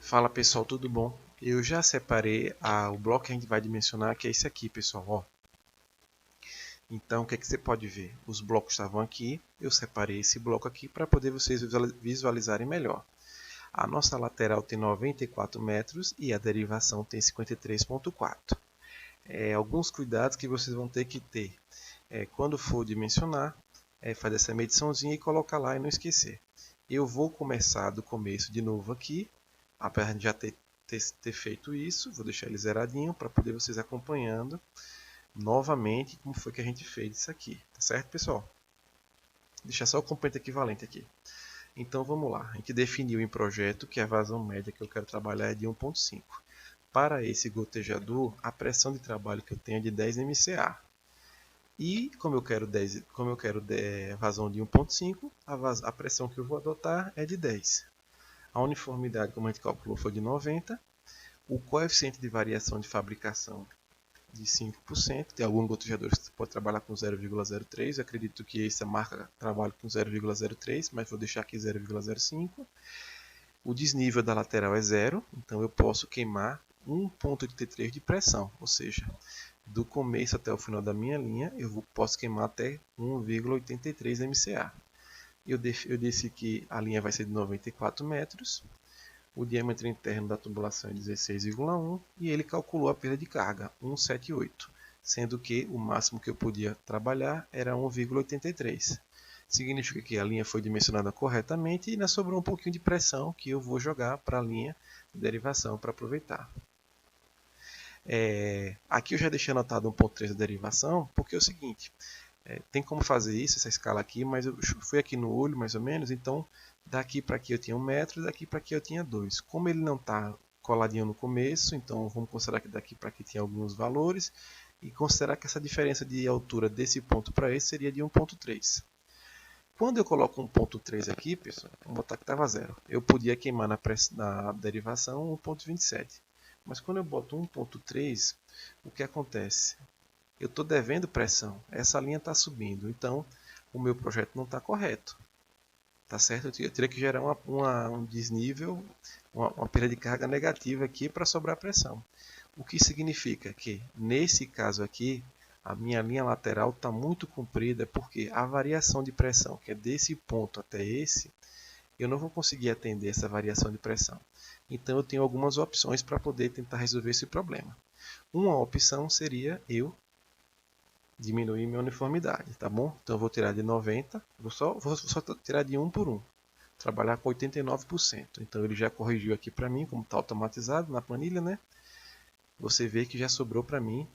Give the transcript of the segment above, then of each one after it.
Fala pessoal, tudo bom? Eu já separei o bloco que a gente vai dimensionar, que é esse aqui, pessoal. Ó. Então, o que é que você pode ver? Os blocos estavam aqui, eu separei esse bloco aqui para poder vocês visualizarem melhor. A nossa lateral tem 94 metros e a derivação tem 53,4. Alguns cuidados que vocês vão ter que ter quando for dimensionar, fazer essa mediçãozinha e colocar lá e não esquecer. Eu vou começar do começo de novo aqui, apesar de já ter feito isso, vou deixar ele zeradinho para poder vocês acompanhando novamente como foi que a gente fez isso aqui, tá certo, pessoal? Deixar só o componente equivalente aqui. Então vamos lá, a gente definiu em projeto que a vazão média que eu quero trabalhar é de 1,5. Para esse gotejador, a pressão de trabalho que eu tenho é de 10 MCA. E como eu quero vazão de 1,5, a pressão que eu vou adotar é de 10. A uniformidade, como a gente calculou, foi de 90. O coeficiente de variação de fabricação de 5%. Tem alguns gotejadores que você pode trabalhar com 0,03. Acredito que essa marca trabalha com 0,03, mas vou deixar aqui 0,05. O desnível da lateral é 0, então eu posso queimar 1,83 de pressão, ou seja, do começo até o final da minha linha, eu posso queimar até 1,83 MCA. Eu disse que a linha vai ser de 94 metros, o diâmetro interno da tubulação é 16,1 e ele calculou a perda de carga, 178, sendo que o máximo que eu podia trabalhar era 1,83. Significa que a linha foi dimensionada corretamente e ainda sobrou um pouquinho de pressão que eu vou jogar para a linha de derivação para aproveitar. Aqui eu já deixei anotado 1,3 da derivação, porque é o seguinte, tem como fazer isso, essa escala aqui, mas eu fui aqui no olho mais ou menos, então daqui para aqui eu tinha 1 metro, daqui para aqui eu tinha 2. Como ele não está coladinho no começo, então vamos considerar que daqui para aqui tinha alguns valores, e considerar que essa diferença de altura desse ponto para esse seria de 1,3. Quando eu coloco 1,3 aqui, pessoal, vamos botar que estava 0. Eu podia queimar na derivação 1,27. Mas quando eu boto 1,3, o que acontece? Eu estou devendo pressão. Essa linha está subindo. Então, o meu projeto não está correto. Tá certo? Eu teria que gerar um desnível, uma perda de carga negativa aqui para sobrar pressão. O que significa que, nesse caso aqui, a minha linha lateral está muito comprida porque a variação de pressão, que é desse ponto até esse, eu não vou conseguir atender essa variação de pressão. Então eu tenho algumas opções para poder tentar resolver esse problema. Uma opção seria eu diminuir minha uniformidade, tá bom? Então eu vou tirar de 90, vou só tirar de 1 por 1. Trabalhar com 89%. Então ele já corrigiu aqui para mim, como está automatizado na planilha, né? Você vê que já sobrou para mim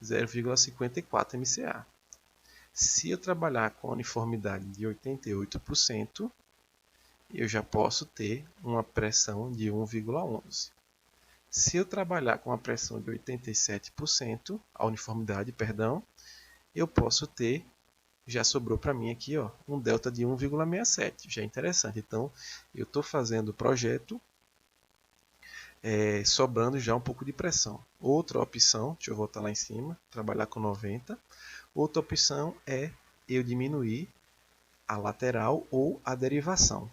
0,54 MCA. Se eu trabalhar com a uniformidade de 88%, eu já posso ter uma pressão de 1,11. Se eu trabalhar com a pressão de 87%, a uniformidade, perdão, eu posso ter, já sobrou para mim aqui, ó, um delta de 1,67. Já é interessante. Então, eu estou fazendo o projeto sobrando já um pouco de pressão. Outra opção, deixa eu voltar lá em cima, trabalhar com 90. Outra opção é eu diminuir a lateral ou a derivação.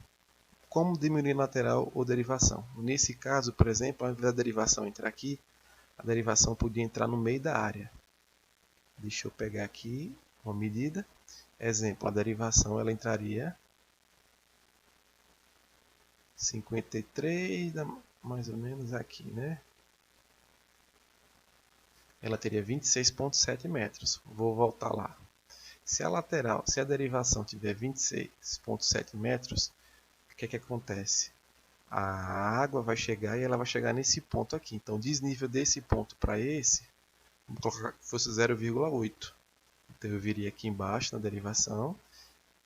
Como diminuir lateral ou derivação? Nesse caso, por exemplo, ao invés da derivação entrar aqui, a derivação podia entrar no meio da área. Deixa eu pegar aqui uma medida. Exemplo, a derivação ela entraria 53, mais ou menos aqui, né? Ela teria 26,7 metros. Vou voltar lá. Se a derivação tiver 26,7 metros, o que acontece? A água vai chegar e ela vai chegar nesse ponto aqui. Então, o desnível desse ponto para esse, vamos colocar que fosse 0,8. Então, eu viria aqui embaixo na derivação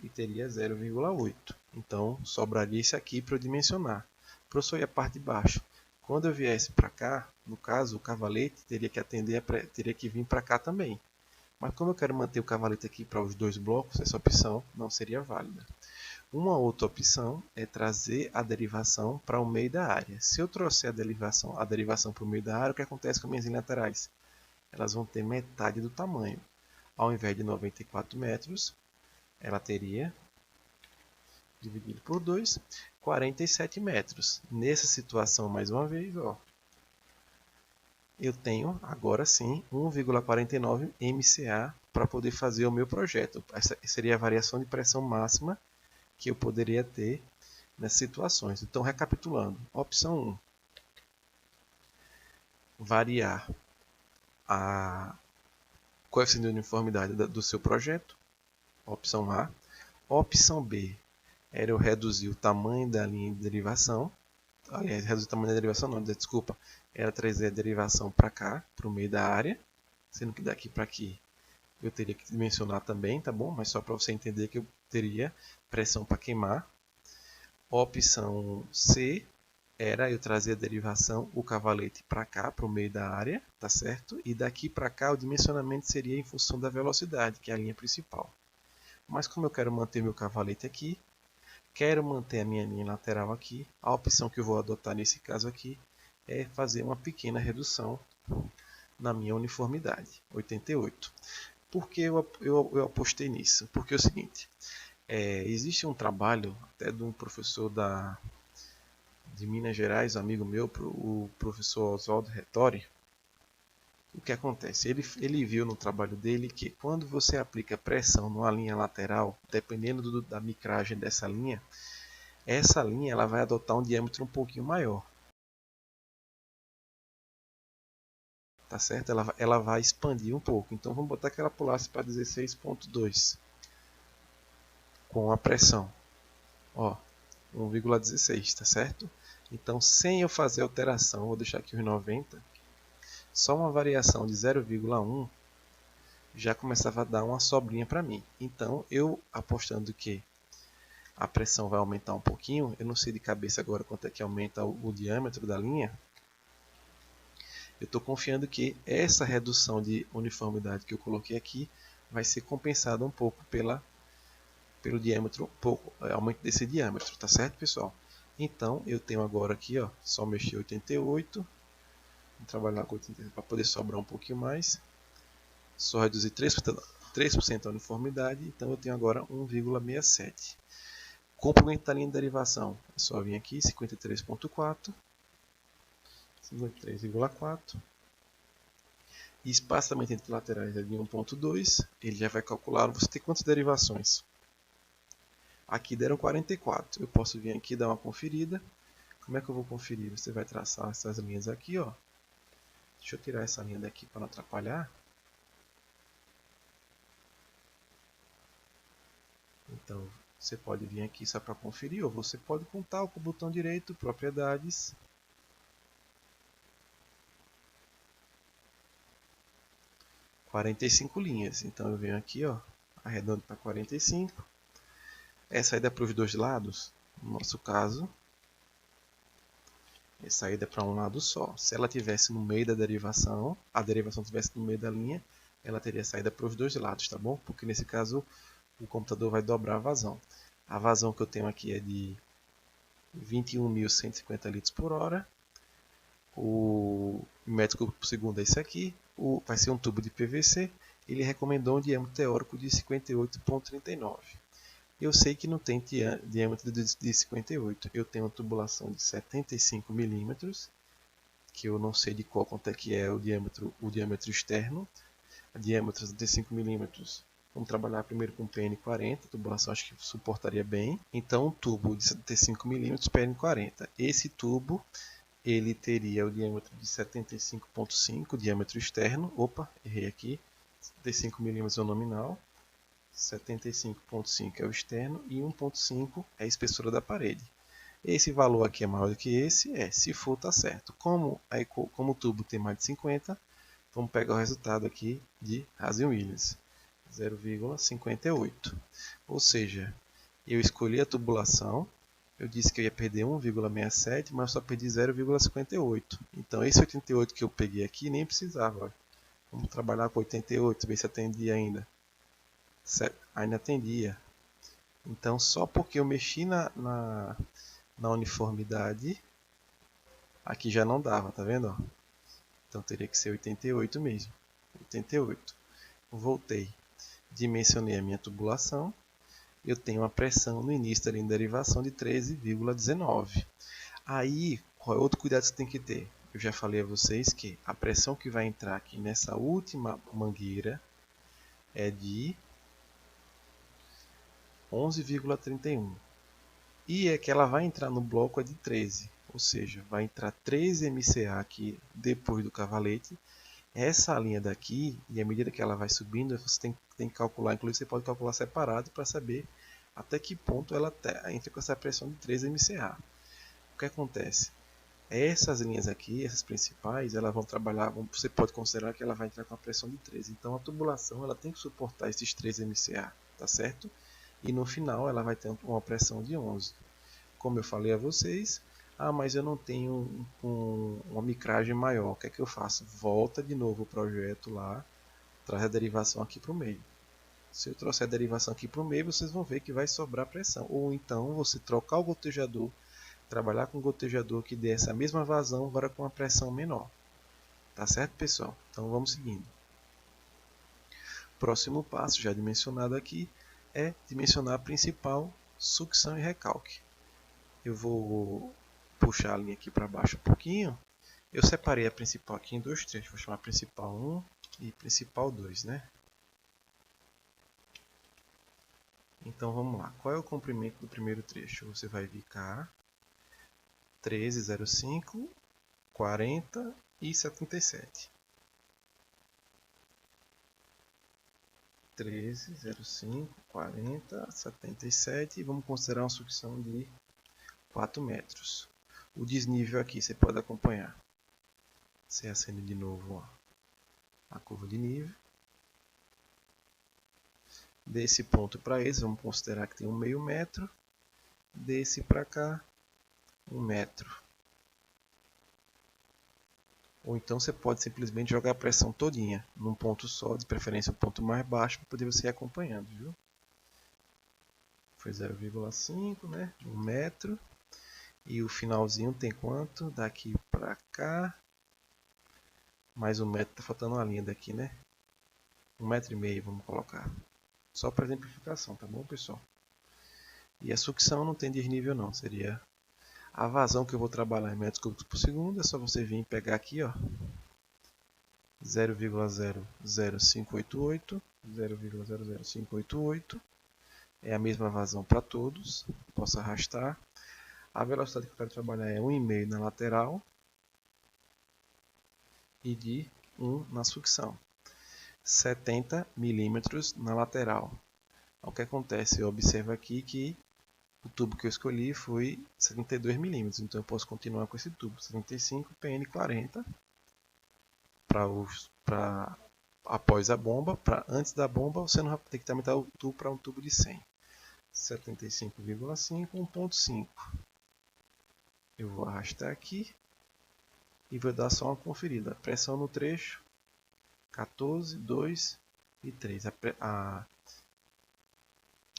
e teria 0,8. Então, sobraria isso aqui para eu dimensionar. Professor, e a parte de baixo? Quando eu viesse para cá, no caso, o cavalete teria que vir para cá também. Mas como eu quero manter o cavalete aqui para os dois blocos, essa opção não seria válida. Uma outra opção é trazer a derivação para o meio da área. Se eu trouxer a derivação para o meio da área, o que acontece com as minhas linhas laterais? Elas vão ter metade do tamanho. Ao invés de 94 metros, ela teria dividido por 2, 47 metros. Nessa situação, mais uma vez, ó, eu tenho agora sim 1,49 MCA para poder fazer o meu projeto. Essa seria a variação de pressão máxima que eu poderia ter nessas situações. Então, recapitulando, opção 1, variar a coeficiente de uniformidade do seu projeto, opção A. Opção B era eu reduzir o tamanho da linha de derivação. Aliás, reduzir o tamanho da derivação não, desculpa. Era trazer a derivação para cá, para o meio da área. Sendo que daqui para aqui eu teria que dimensionar também, tá bom? Mas só para você entender que eu teria pressão para queimar. Opção C era eu trazer a derivação, o cavalete para cá, para o meio da área, tá certo? E daqui para cá o dimensionamento seria em função da velocidade, que é a linha principal. Mas como eu quero manter meu cavalete aqui, quero manter a minha linha lateral aqui, a opção que eu vou adotar nesse caso aqui é fazer uma pequena redução na minha uniformidade, 88. Por que eu apostei nisso? Porque é o seguinte, existe um trabalho até de um professor de Minas Gerais, amigo meu, o professor Oswaldo Rettori. O que acontece? Ele viu no trabalho dele que quando você aplica pressão numa linha lateral, dependendo da micragem dessa linha, essa linha ela vai adotar um diâmetro um pouquinho maior. Tá certo? Ela vai expandir um pouco. Então vamos botar que ela pulasse para 16,2 com a pressão. Ó, 1,16, tá certo? Então, sem eu fazer alteração, vou deixar aqui os 90, só uma variação de 0,1 já começava a dar uma sobrinha para mim. Então, eu apostando que a pressão vai aumentar um pouquinho, eu não sei de cabeça agora quanto é que aumenta o diâmetro da linha, eu estou confiando que essa redução de uniformidade que eu coloquei aqui vai ser compensada um pouco pelo diâmetro, aumento desse diâmetro, tá certo, pessoal? Então, eu tenho agora aqui, ó, só mexer 88, vou trabalhar com 88 para poder sobrar um pouquinho mais, só reduzir 3% a uniformidade, então eu tenho agora 1,67. Complemento da linha de derivação, é só vir aqui, 53,4, 53,4, e espaçamento entre laterais é de 1,2, ele já vai calcular, você tem quantas derivações? Aqui deram 44, eu posso vir aqui e dar uma conferida. Como é que eu vou conferir? Você vai traçar essas linhas aqui, ó. Deixa eu tirar essa linha daqui para não atrapalhar. Então, você pode vir aqui só para conferir, ou você pode contar com o botão direito, propriedades. – 45 linhas. Então, eu venho aqui, ó, arredondo para 45. É saída para os dois lados? No nosso caso, é saída para um lado só. Se ela tivesse no meio da derivação, a derivação tivesse no meio da linha, ela teria saída para os dois lados, tá bom? Porque nesse caso, o computador vai dobrar a vazão. A vazão que eu tenho aqui é de 21.150 litros por hora. O método por segundo é esse aqui. Vai ser um tubo de PVC. Ele recomendou um diâmetro teórico de 58,39. Eu sei que não tem diâmetro de 58. Eu tenho uma tubulação de 75 milímetros, que eu não sei de quanto é que é o diâmetro externo. A diâmetro de 75 milímetros. Vamos trabalhar primeiro com PN40, a tubulação acho que suportaria bem. Então, um tubo de 75 milímetros, PN40. Esse tubo, ele teria o diâmetro de 75,5, diâmetro externo. Opa, errei aqui. 75 milímetros é o nominal. 75,5 é o externo e 1,5 é a espessura da parede. Esse valor aqui é maior do que esse? Se for, está certo. Como o tubo tem mais de 50, vamos pegar o resultado aqui de Hazen-Williams, 0,58. Ou seja, eu escolhi a tubulação, eu disse que eu ia perder 1,67, mas só perdi 0,58. Então esse 88 que eu peguei aqui nem precisava. Vamos trabalhar com 88, ver se atendia ainda. Ainda atendia. Então só porque eu mexi na uniformidade, aqui já não dava, tá vendo? Então teria que ser 88 mesmo. 88. Voltei. Dimensionei a minha tubulação. eu tenho uma pressão no início da linha de derivação de 13,19. Aí, qual é outro cuidado que você tem que ter? Eu já falei a vocês que a pressão que vai entrar aqui nessa última mangueira é de 11,31. E é que ela vai entrar no bloco é de 13. Ou seja, vai entrar 13 MCA aqui depois do cavalete. Essa linha daqui, e à medida que ela vai subindo, você tem que calcular, inclusive você pode calcular separado para saber até que ponto ela entra com essa pressão de 13 MCA. O que acontece? Essas linhas aqui, essas principais, elas vão trabalhar, você pode considerar que ela vai entrar com a pressão de 13. Então a tubulação ela tem que suportar esses 13 MCA, tá certo? E no final ela vai ter uma pressão de 11. Como eu falei a vocês, mas eu não tenho uma micragem maior, o que é que eu faço? Volta de novo o projeto lá, traz a derivação aqui para o meio. Se eu trouxer a derivação aqui para o meio, vocês vão ver que vai sobrar pressão. Ou então você trocar o gotejador, trabalhar com um gotejador que dê essa mesma vazão, agora com uma pressão menor. Tá certo, pessoal? Então vamos seguindo. Próximo passo, já dimensionado aqui, é dimensionar a principal, sucção e recalque. Eu vou puxar a linha aqui para baixo um pouquinho. Eu separei a principal aqui em dois trechos. Vou chamar principal 1 e principal 2, né? Então vamos lá. Qual é o comprimento do primeiro trecho? Você vai vir cá, 13,05, 40 e 77. 13,05, 40, 77 e vamos considerar uma sucção de 4 metros. O desnível aqui você pode acompanhar. Você acende de novo ó, a curva de nível. Desse ponto para esse, vamos considerar que tem um meio metro. Desse para cá, 1 metro. Ou então você pode simplesmente jogar a pressão todinha num ponto só, de preferência o ponto mais baixo, para poder você ir acompanhando, viu? Foi 0,5, né? 1 metro. E o finalzinho tem quanto? Daqui para cá. Mais 1 metro, tá faltando uma linha daqui, né? 1,5 metro, vamos colocar. Só para exemplificação, tá bom, pessoal? E a sucção não tem desnível não, seria a vazão que eu vou trabalhar em metros cúbicos por segundo. É só você vir e pegar aqui, ó, 0,00588, 0,00588. É a mesma vazão para todos. Posso arrastar. A velocidade que eu quero trabalhar é 1,5 na lateral e de 1 na sucção. 70 milímetros na lateral. O que acontece? Eu observo aqui que o tubo que eu escolhi foi 72 milímetros, então eu posso continuar com esse tubo, 75 PN40 para após a bomba. Para antes da bomba você não vai ter que aumentar o tubo para um tubo de 100. 75,5, 1,5. Eu vou arrastar aqui e vou dar só uma conferida. Pressão no trecho 14, 2 e 3.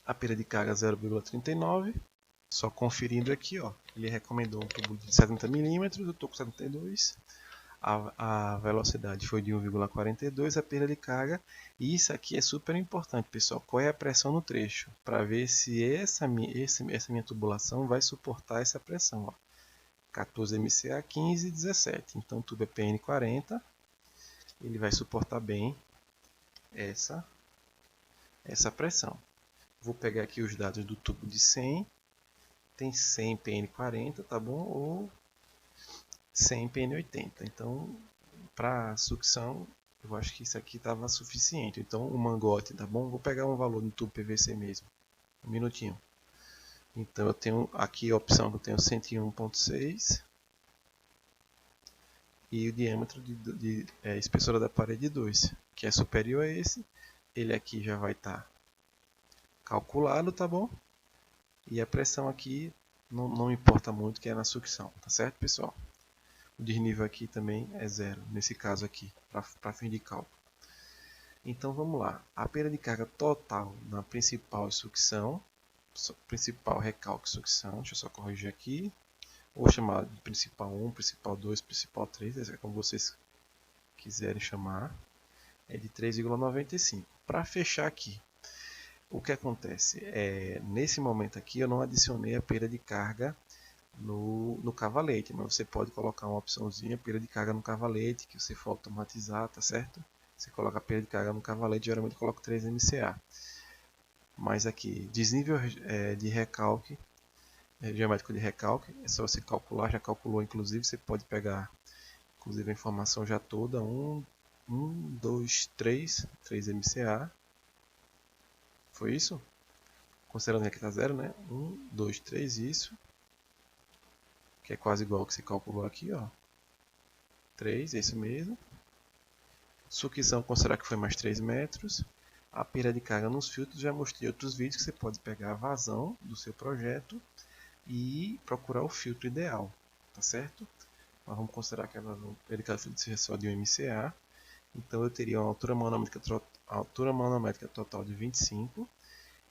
A perda de carga 0,39. Só conferindo aqui, ó, ele recomendou um tubo de 70 milímetros, eu estou com 72. A velocidade foi de 1,42, a perda de carga. E isso aqui é super importante, pessoal. Qual é a pressão no trecho? Para ver se essa minha tubulação vai suportar essa pressão. Ó. 14 MCA, 15 e 17. Então o tubo é PN40. Ele vai suportar bem essa pressão. Vou pegar aqui os dados do tubo de 100. Tem 100 PN40, tá bom? Ou 100 PN80. Então, para sucção, eu acho que isso aqui estava suficiente. Então, o mangote, tá bom? Vou pegar um valor no tubo PVC mesmo. Um minutinho. Então, eu tenho aqui a opção que eu tenho 101,6 e o diâmetro de espessura da parede 2, que é superior a esse. Ele aqui já vai estar calculado, tá bom? E a pressão aqui não importa muito, que é na sucção, tá certo, pessoal? O desnível aqui também é 0, nesse caso aqui, para fim de cálculo. Então vamos lá. A perda de carga total na principal sucção, principal recalque sucção, deixa eu só corrigir aqui. Vou chamar de principal 1, principal 2, principal 3, é como vocês quiserem chamar. É de 3,95. Para fechar aqui, o que acontece? Nesse momento aqui eu não adicionei a perda de carga no cavalete, mas você pode colocar uma opçãozinha, perda de carga no cavalete, que você for automatizar, tá certo? Você coloca a perda de carga no cavalete, geralmente coloca 3 MCA. Mas aqui, desnível de recalque, geométrico de recalque, é só você calcular, já calculou inclusive, você pode pegar inclusive a informação já toda, 1, 2, 3 MCA, foi isso? Considerando que aqui está 0, né? 1, 2, 3, isso, que é quase igual ao que você calculou aqui, ó. 3, é isso mesmo. Sucção, considerar que foi mais 3 metros. A perda de carga nos filtros, já mostrei em outros vídeos que você pode pegar a vazão do seu projeto e procurar o filtro ideal, tá certo? Mas vamos considerar que a vazão de cada filtro seja só de 1 MCA. Então eu teria uma altura manométrica total de 25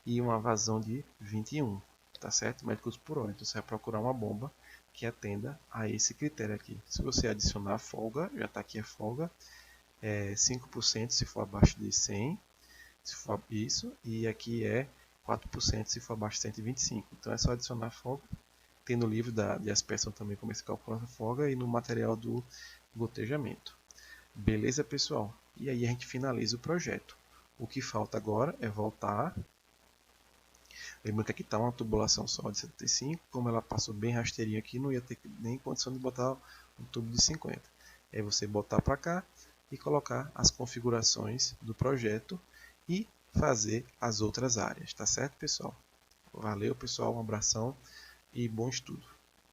e uma vazão de 21, tá certo? Metros por hora. Então você vai procurar uma bomba que atenda a esse critério aqui. Se você adicionar folga, já está aqui a folga, 5% se for abaixo de 100, se for isso, e aqui é 4% se for abaixo de 125. Então é só adicionar folga. Tem no livro de aspersão também como se calcula a folga e no material do gotejamento. Beleza, pessoal? E aí a gente finaliza o projeto. O que falta agora é voltar. Lembrando que aqui está uma tubulação só de 75. Como ela passou bem rasteirinha aqui, não ia ter nem condição de botar um tubo de 50. É você botar para cá e colocar as configurações do projeto e fazer as outras áreas. Tá certo, pessoal? Valeu, pessoal. Um abração e bom estudo.